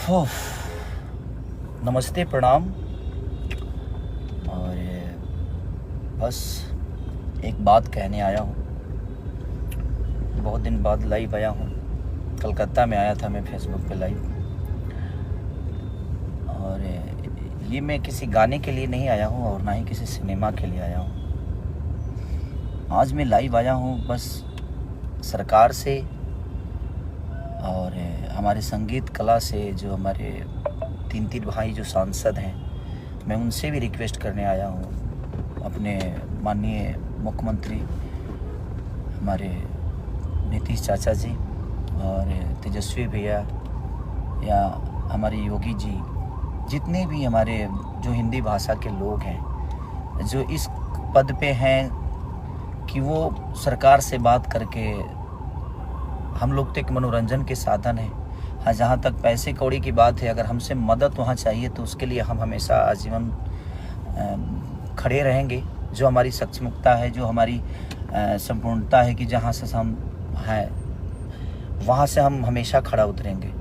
उफ, नमस्ते, प्रणाम। और बस एक बात कहने आया हूँ। बहुत दिन बाद लाइव आया हूँ। कलकत्ता में आया था मैं फेसबुक पे लाइव। और ये मैं किसी गाने के लिए नहीं आया हूँ और ना ही किसी सिनेमा के लिए आया हूँ। आज मैं लाइव आया हूँ बस सरकार से और हमारे संगीत कला से, जो हमारे तीन भाई जो सांसद हैं, मैं उनसे भी रिक्वेस्ट करने आया हूँ। अपने माननीय मुख्यमंत्री हमारे नीतीश चाचा जी और तेजस्वी भैया या हमारे योगी जी, जितने भी हमारे जो हिंदी भाषा के लोग हैं, जो इस पद पे हैं कि वो सरकार से बात करके, हम लोग तो एक मनोरंजन के साधन है। हाँ, जहाँ तक पैसे कौड़ी की बात है, अगर हमसे मदद वहाँ चाहिए तो उसके लिए हम हमेशा आजीवन खड़े रहेंगे। जो हमारी सक्षमता है, जो हमारी संपूर्णता है कि जहाँ से हम हैं वहाँ से हम हमेशा खड़ा उतरेंगे।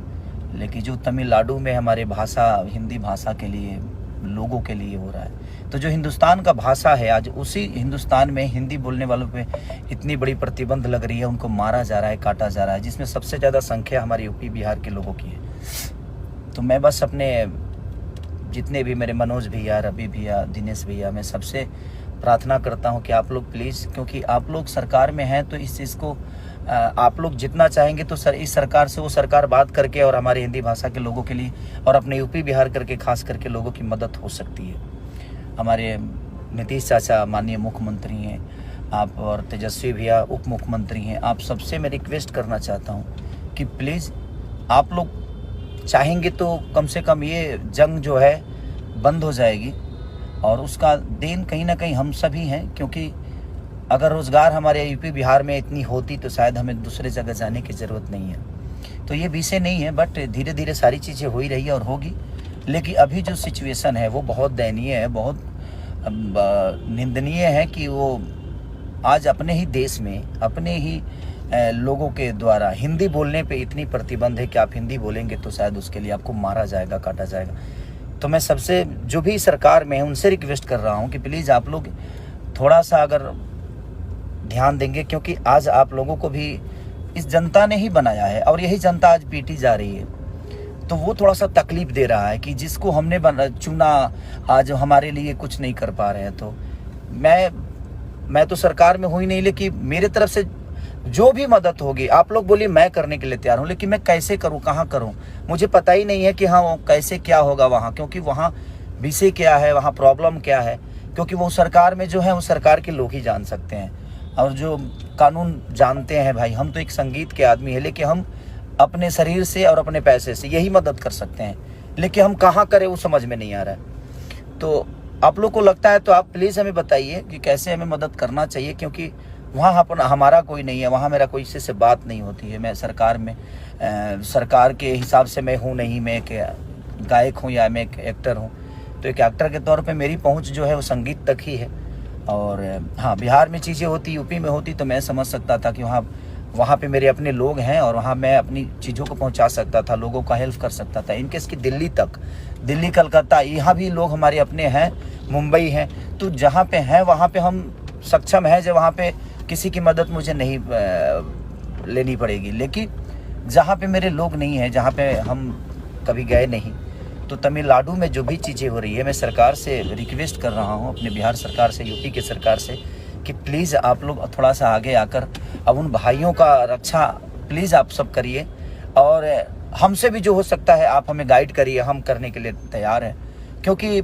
लेकिन जो तमिलनाडु में हमारे भाषा, हिंदी भाषा के लिए, लोगों के लिए हो रहा है, तो जो हिंदुस्तान का भाषा है, आज उसी हिंदुस्तान में हिंदी बोलने वालों पे इतनी बड़ी प्रतिबंध लग रही है, उनको मारा जा रहा है, काटा जा रहा है, जिसमें सबसे ज़्यादा संख्या हमारे यूपी बिहार के लोगों की है। तो मैं बस अपने जितने भी मेरे मनोज भैया, रवि भैया, दिनेश भैया, मैं सबसे प्रार्थना करता हूँ कि आप लोग प्लीज़, क्योंकि आप लोग सरकार में हैं, तो इस चीज़ को आप लोग जितना चाहेंगे तो इस सरकार से वो सरकार बात करके और हमारे हिंदी भाषा के लोगों के लिए और अपने यूपी बिहार करके खास करके लोगों की मदद हो सकती है। हमारे नीतीश चाचा माननीय मुख्यमंत्री हैं आप, और तेजस्वी भैया उप मुख्यमंत्री हैं। आप सबसे मैं रिक्वेस्ट करना चाहता हूँ कि प्लीज़ आप लोग चाहेंगे तो कम से कम ये जंग जो है बंद हो जाएगी, और उसका देन कहीं ना कहीं हम सभी हैं। क्योंकि अगर रोज़गार हमारे यूपी बिहार में इतनी होती तो शायद हमें दूसरे जगह जाने की ज़रूरत नहीं है। तो ये विषय नहीं है, बट धीरे धीरे सारी चीज़ें हो ही रही है और होगी। लेकिन अभी जो सिचुएशन है वो बहुत दयनीय है, बहुत निंदनीय है कि वो आज अपने ही देश में, अपने ही लोगों के द्वारा हिंदी बोलने पे इतनी प्रतिबंध है कि आप हिंदी बोलेंगे तो शायद उसके लिए आपको मारा जाएगा, काटा जाएगा। तो मैं सबसे, जो भी सरकार में है, उनसे रिक्वेस्ट कर रहा हूँ कि प्लीज़ आप लोग थोड़ा सा अगर ध्यान देंगे, क्योंकि आज आप लोगों को भी इस जनता ने ही बनाया है और यही जनता आज पीटी जा रही है। तो वो थोड़ा सा तकलीफ दे रहा है कि जिसको हमने चुना आज हमारे लिए कुछ नहीं कर पा रहे हैं। तो मैं तो सरकार में हुई नहीं, लेकिन मेरे तरफ से जो भी मदद होगी आप लोग बोलिए, मैं करने के लिए तैयार हूँ। लेकिन मैं कैसे करूँ, कहाँ करूँ, मुझे पता ही नहीं है कि हाँ कैसे क्या होगा वहाँ, क्योंकि वहाँ विषय क्या है, वहाँ प्रॉब्लम क्या है। क्योंकि वो सरकार में जो है वो सरकार के लोग ही जान सकते हैं, और जो कानून जानते हैं भाई। हम तो एक संगीत के आदमी है, लेकिन हम अपने शरीर से और अपने पैसे से यही मदद कर सकते हैं, लेकिन हम कहाँ करें वो समझ में नहीं आ रहा है। तो आप लोग को लगता है तो आप प्लीज़ हमें बताइए कि कैसे हमें मदद करना चाहिए, क्योंकि वहाँ हमारा कोई नहीं है, वहाँ मेरा कोई से बात नहीं होती है। मैं सरकार में सरकार के हिसाब से मैं हूँ नहीं, मैं एक गायक हूँ या मैं एक एक्टर हूँ। तो एक एक्टर के तौर पे मेरी पहुँच जो है वो संगीत तक ही है। और हाँ, बिहार में चीज़ें होती, यूपी में होती तो मैं समझ सकता था कि वहाँ पे मेरे अपने लोग हैं और वहाँ मैं अपनी चीज़ों को पहुँचा सकता था, लोगों का हेल्प कर सकता था। इनकेस की दिल्ली तक, दिल्ली, कलकत्ता, यहाँ भी लोग हमारे अपने हैं, मुंबई हैं। तो जहाँ पे हैं वहाँ पे हम सक्षम हैं, जो वहाँ पे किसी की मदद मुझे नहीं लेनी पड़ेगी। लेकिन जहाँ पे मेरे लोग नहीं हैं, जहाँ पे हम कभी गए नहीं, तो तमिलनाडु में जो भी चीज़ें हो रही है, मैं सरकार से रिक्वेस्ट कर रहा हूँ, अपने बिहार सरकार से, यूपी के सरकार से, कि प्लीज़ आप लोग थोड़ा सा आगे आकर अब उन भाइयों का रक्षा प्लीज़ आप सब करिए। और हमसे भी जो हो सकता है आप हमें गाइड करिए, हम करने के लिए तैयार हैं। क्योंकि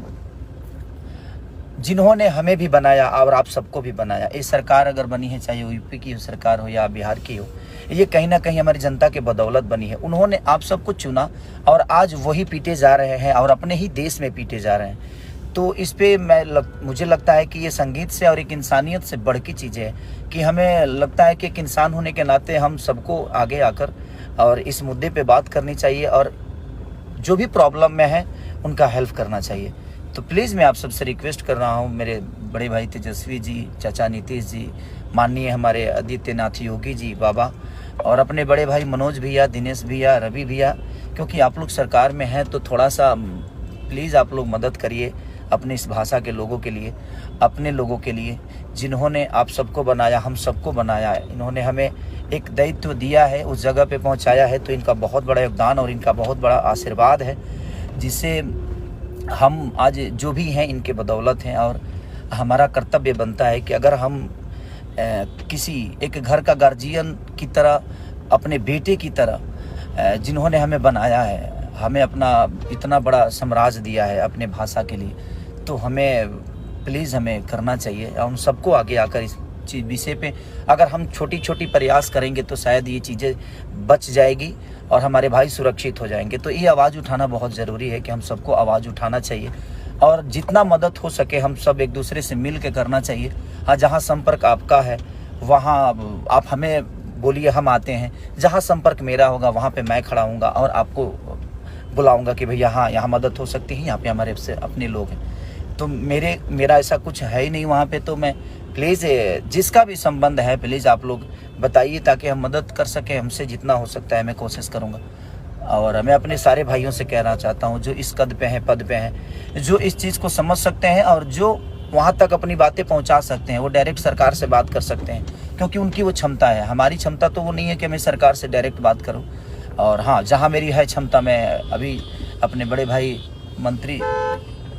जिन्होंने हमें भी बनाया और आप सबको भी बनाया, ये सरकार अगर बनी है, चाहे यूपी की सरकार हो या बिहार की हो, ये कहीं ना कहीं हमारी जनता के बदौलत बनी है। उन्होंने आप सबको चुना और आज वही पीटे जा रहे हैं और अपने ही देश में पीटे जा रहे हैं। तो इस पे मुझे लगता है कि ये संगीत से और एक इंसानियत से बढ़ की चीज़ें है कि हमें लगता है कि एक इंसान होने के नाते हम सबको आगे आकर और इस मुद्दे पे बात करनी चाहिए, और जो भी प्रॉब्लम में है उनका हेल्प करना चाहिए। तो प्लीज़ मैं आप सबसे रिक्वेस्ट कर रहा हूँ, मेरे बड़े भाई तेजस्वी जी, चाचा नीतीश जी, माननीय हमारे आदित्यनाथ योगी जी बाबा, और अपने बड़े भाई मनोज भैया, दिनेश भैया, रवि भैया, क्योंकि आप लोग सरकार में हैं तो थोड़ा सा प्लीज़ आप लोग मदद करिए अपने इस भाषा के लोगों के लिए, अपने लोगों के लिए जिन्होंने आप सबको बनाया, हम सबको बनाया है। इन्होंने हमें एक दायित्व दिया है, उस जगह पे पहुंचाया है, तो इनका बहुत बड़ा योगदान और इनका बहुत बड़ा आशीर्वाद है, जिससे हम आज जो भी हैं इनके बदौलत हैं। और हमारा कर्तव्य बनता है कि अगर हम किसी एक घर का गार्जियन की तरह, अपने बेटे की तरह जिन्होंने हमें बनाया है, हमें अपना इतना बड़ा साम्राज्य दिया है अपने भाषा के लिए, तो हमें प्लीज़ हमें करना चाहिए। और उन सबको आगे आकर इस विषय पे अगर हम छोटी छोटी प्रयास करेंगे तो शायद ये चीज़ें बच जाएगी और हमारे भाई सुरक्षित हो जाएंगे। तो ये आवाज़ उठाना बहुत ज़रूरी है कि हम सबको आवाज़ उठाना चाहिए और जितना मदद हो सके हम सब एक दूसरे से मिल के करना चाहिए। हाँ, जहाँ संपर्क आपका है वहाँ आप हमें बोलिए, हम आते हैं। जहाँ संपर्क मेरा होगा वहाँ पे मैं खड़ा हूँगा और आपको बुलाऊँगा कि भैया हाँ, यहाँ मदद हो सकती है, यहाँ पे हमारे से अपने लोग हैं। तो मेरा ऐसा कुछ है ही नहीं वहाँ पे। तो मैं प्लीज़ जिसका भी संबंध है प्लीज़ आप लोग बताइए ताकि हम मदद कर सकें। हमसे जितना हो सकता है मैं कोशिश करूँगा। और मैं अपने सारे भाइयों से कहना चाहता हूँ जो इस कद पे हैं, पद पे हैं, जो इस चीज़ को समझ सकते हैं और जो वहाँ तक अपनी बातें पहुँचा सकते हैं, वो डायरेक्ट सरकार से बात कर सकते हैं, क्योंकि उनकी वो क्षमता है। हमारी क्षमता तो वो नहीं है कि मैं सरकार से डायरेक्ट बात करूँ। और हाँ, जहाँ मेरी है क्षमता, मैं अभी अपने बड़े भाई मंत्री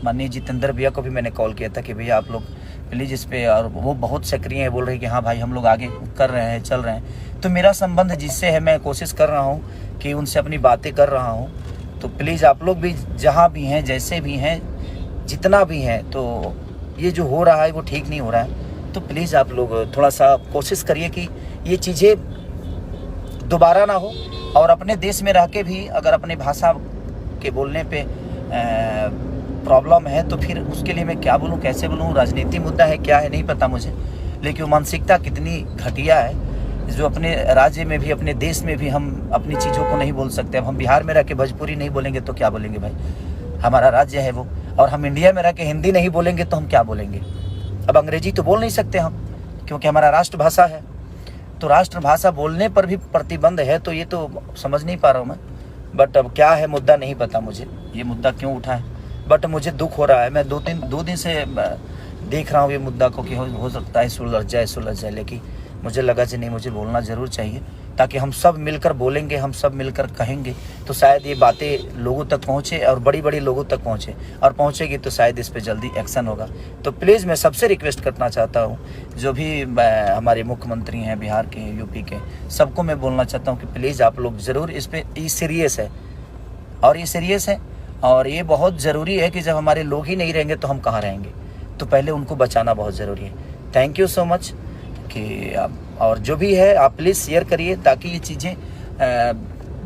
माननीय जितेंद्र भैया को भी मैंने कॉल किया था कि भैया आप लोग प्लीज़ इस पे, और वो बहुत सक्रिय है, बोल रहे हैं कि हाँ भाई हम लोग आगे कर रहे हैं, चल रहे हैं। तो मेरा संबंध जिससे है मैं कोशिश कर रहा हूँ कि उनसे अपनी बातें कर रहा हूँ। तो प्लीज़ आप लोग भी जहाँ भी हैं, जैसे भी हैं, जितना भी हैं, तो ये जो हो रहा है वो ठीक नहीं हो रहा है। तो प्लीज़ आप लोग थोड़ा सा कोशिश करिए कि ये चीज़ें दोबारा ना हो। और अपने देश में रह के भी अगर अपने भाषा के बोलने पे प्रॉब्लम है तो फिर उसके लिए मैं क्या बोलूँ, कैसे बोलूँ, राजनीति मुद्दा है क्या है नहीं पता मुझे, लेकिन वो मानसिकता कितनी घटिया है जो अपने राज्य में भी, अपने देश में भी हम अपनी चीज़ों को नहीं बोल सकते। अब हम बिहार में रह के भोजपुरी नहीं बोलेंगे तो क्या बोलेंगे भाई, हमारा राज्य है वो। और हम इंडिया में रह के हिंदी नहीं बोलेंगे तो हम क्या बोलेंगे। अब अंग्रेजी तो बोल नहीं सकते हम, क्योंकि हमारा राष्ट्रभाषा है। तो राष्ट्रभाषा बोलने पर भी प्रतिबंध है, तो ये तो समझ नहीं पा रहा हूँ मैं। बट अब क्या है मुद्दा नहीं पता मुझे, ये मुद्दा क्यों उठा है, बट मुझे दुख हो रहा है। मैं दो दिन से देख रहा हूँ ये मुद्दा को कि हो सकता है सुलझ जाए, लेकिन मुझे लगा कि नहीं, मुझे बोलना ज़रूर चाहिए, ताकि हम सब मिलकर बोलेंगे, हम सब मिलकर कहेंगे तो शायद ये बातें लोगों तक पहुँचे और बड़ी लोगों तक पहुँचे, और पहुँचेगी तो शायद इस पर जल्दी एक्शन होगा। तो प्लीज़ मैं सबसे रिक्वेस्ट करना चाहता हूँ, जो भी हमारे मुख्यमंत्री हैं बिहार के, यूपी के, सबको मैं बोलना चाहता हूँ कि प्लीज़ आप लोग ज़रूर इस पर, ये सीरियस है और ये सीरियस है और ये बहुत ज़रूरी है कि जब हमारे लोग ही नहीं रहेंगे तो हम कहाँ रहेंगे। तो पहले उनको बचाना बहुत ज़रूरी है। थैंक यू सो मच कि और जो भी है आप प्लीज़ शेयर करिए ताकि ये चीज़ें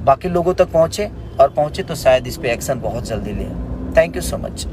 बाकी लोगों तक पहुँचे, और पहुँचे तो शायद इस पे एक्शन बहुत जल्दी ले। Thank you so much.